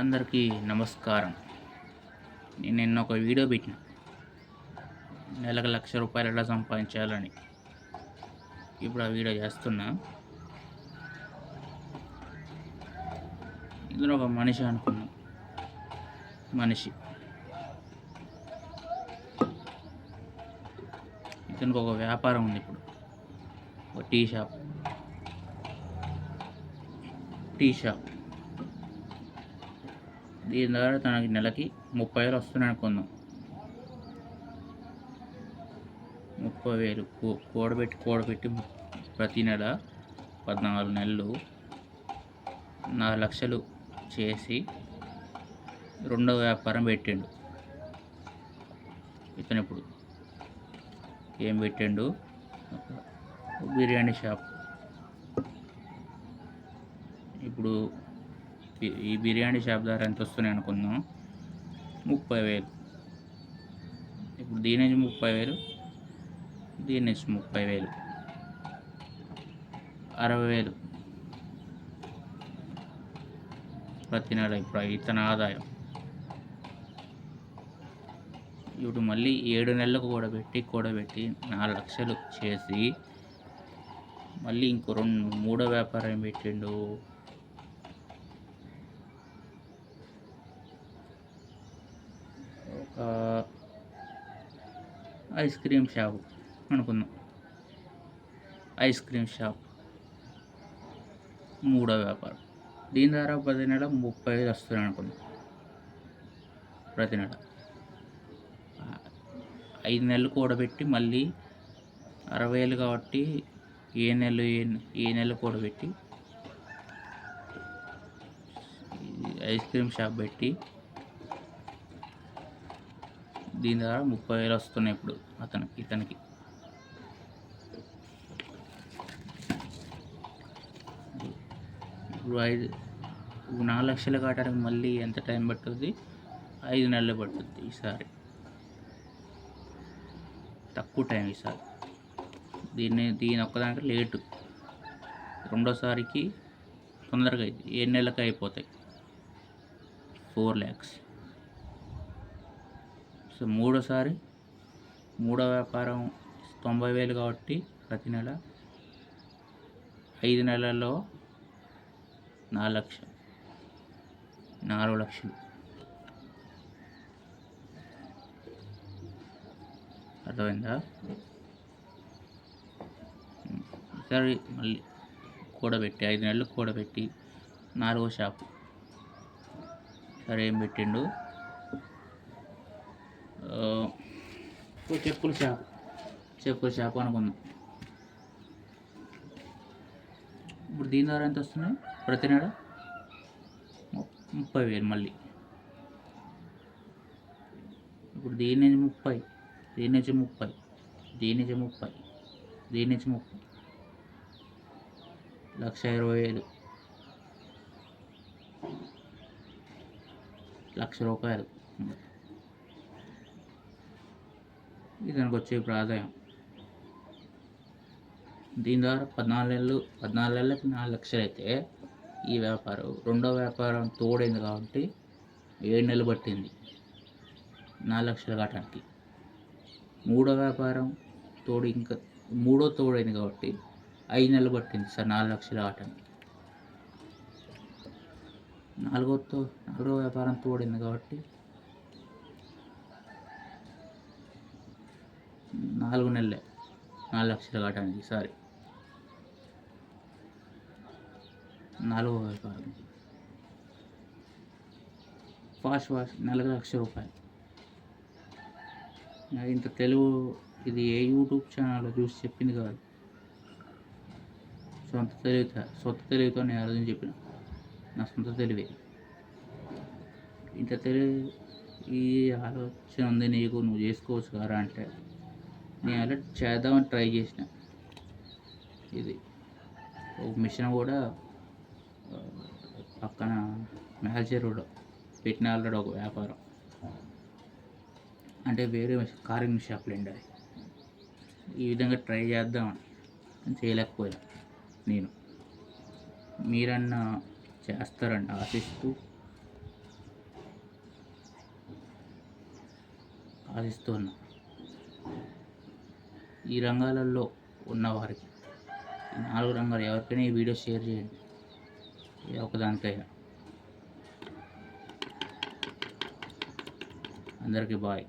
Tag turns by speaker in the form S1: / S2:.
S1: అందరికీ నమస్కారం. నేను నిన్న ఒక వీడియో పెట్టిన నెలకు ₹1,00,000 ఎలా సంపాదించాలని. ఇప్పుడు ఆ వీడియో చేస్తున్నా. ఇందులో ఒక మనిషి అనుకున్నాం. మనిషి ఇతనికి ఒక వ్యాపారం ఉంది. ఇప్పుడు ఒక టీ షాప్. దీని ద్వారా తనకి నెలకి 30,000 వస్తున్నాయి అనుకుందాం. 30,000 కూడబెట్టి ప్రతి నెల 14 నెలలు 4,00,000 చేసి రెండో వ్యాపారం పెట్టిండు. ఇతను ఇప్పుడు ఏం పెట్టిండు? బిర్యానీ షాప్. ఇప్పుడు ఈ బిర్యానీ షాప్ ద్వారా ఎంత వస్తున్నాయి అనుకుందాం. 30,000. ఇప్పుడు దీని నుంచి 30,000, దీని నుంచి 30,000, 60,000 ప్రతి నెల. ఇప్పుడు ఇతని ఆదాయం. ఇప్పుడు మళ్ళీ 7 నెలలకు కూడబెట్టి 4,00,000 చేసి మళ్ళీ ఇంకో మూడో వ్యాపారం పెట్టిండు. ఒక ఐస్ క్రీమ్ షాప్ అనుకుందాం. ఐస్ క్రీమ్ షాప్ మూడో వ్యాపారం. దీని ద్వారా ప్రతి నెల 30,000 వస్తున్నాయి అనుకుందాం. ప్రతి నెల 5 నెలలు కూడబెట్టి మళ్ళీ 60,000 కాబట్టి ఏ నెల కూడబెట్టి ఐస్ క్రీమ్ షాప్ పెట్టి దీని ద్వారా 30,000 వస్తున్నాయి ఇప్పుడు ఇతనికి. ఇప్పుడు 4,00,000 కావడానికి మళ్ళీ ఎంత టైం పడుతుంది? 5 నెలలు పడుతుంది. ఈసారి తక్కువ టైం. ఈసారి దీని ఒక్కదానికి లేటు. రెండోసారికి తొందరగా 7 నెలలకు అయిపోతాయి. 4 lakhs. సో మూడో వ్యాపారం 90,000 కాబట్టి ప్రతి నెల 5 నెలల్లో 4 లక్షలు. అర్థమైందా? సరే, మళ్ళీ కూడబెట్టి 5 నెలలు కూడబెట్టి 4వ షాపు. సరే, ఏం పెట్టిండు? చెప్పుల షాపు అనుకుందాం. ఇప్పుడు దీని ద్వారా ఎంత వస్తున్నాయి? ప్రతి నెల 30,000 మళ్ళీ. ఇప్పుడు దీని నుంచి 30, దీని నుంచి 30, దీని నుంచి 30, దీని నుంచి 30, 1,20,000. ₹1,00,000 ఇతనికి వచ్చే ఇప్పుడు ఆదాయం. దీని ద్వారా 14 నెలలకు 4,00,000 అయితే ఈ వ్యాపారం. రెండో వ్యాపారం తోడైంది కాబట్టి 7 నెలలు పట్టింది 4,00,000 కావటానికి. మూడో వ్యాపారం తోడైంది కాబట్టి 5 నెలలు పట్టింది సార్ 4,00,000 కావటానికి. నాలుగో వ్యాపారం తోడైంది కాబట్టి 4 నెలలే 4,00,000 కావటానికి. ఈసారి 4వ వ్యాపారం ఫాస్ట్ నెలకు ₹1,00,000. ఇంత తెలుగు ఇది ఏ యూట్యూబ్ ఛానల్లో చూసి చెప్పింది కాదు. సొంత తెలివితో నేను ఆలోచన చెప్పిన. నా సొంత తెలివి. ఇంత ఈ ఆలోచన ఉంది నీకు, నువ్వు చేసుకోవచ్చు కదా అంటే నేను అలా చేద్దామని ట్రై చేసిన. ఇది ఒక మిషన్ కూడా పక్కన మ్యాచర్ పెట్టిన ఆల్రెడీ ఒక వ్యాపారం. అంటే వేరే కారింగ్ షాప్లు అండి. అది ఈ విధంగా ట్రై చేద్దామని చేయలేకపోయా నేను. మీరన్నా చేస్తారని ఆశిస్తూ ఆశిస్తున్నా. ఈ రంగాలలో ఉన్నవారికి, ఈ 4 రంగాలు ఎవరికైనా ఈ వీడియో షేర్ చేయండి. ఏ ఒకదానికైనా. అందరికీ బాయ్.